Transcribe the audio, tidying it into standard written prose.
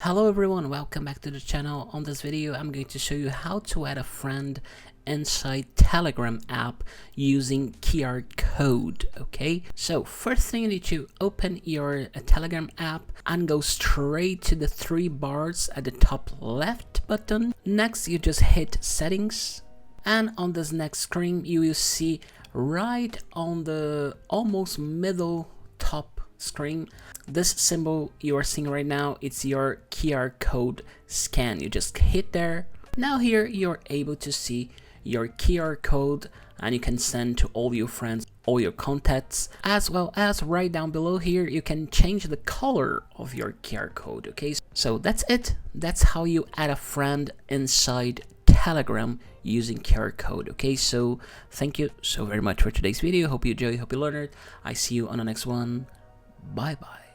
Hello everyone, welcome back to the channel. On this video I'm going to show you how to add a friend inside Telegram app using QR code. Okay, so first thing you need to open your Telegram app and go straight to the three bars at the top left button. Next you just hit settings, and on this next screen you will see right on the almost middle top screen this symbol you are seeing right now. It's your QR code scan. You just hit there. Now here you're able to see your QR code and you can send to all your friends, all your contacts, as well as right down below here you can change the color of your QR code. Okay, so that's it. That's how you add a friend inside Telegram using QR code. Okay, so thank you so very much for today's video. Hope you enjoy, hope you learned it. I see you on the next one. Bye bye.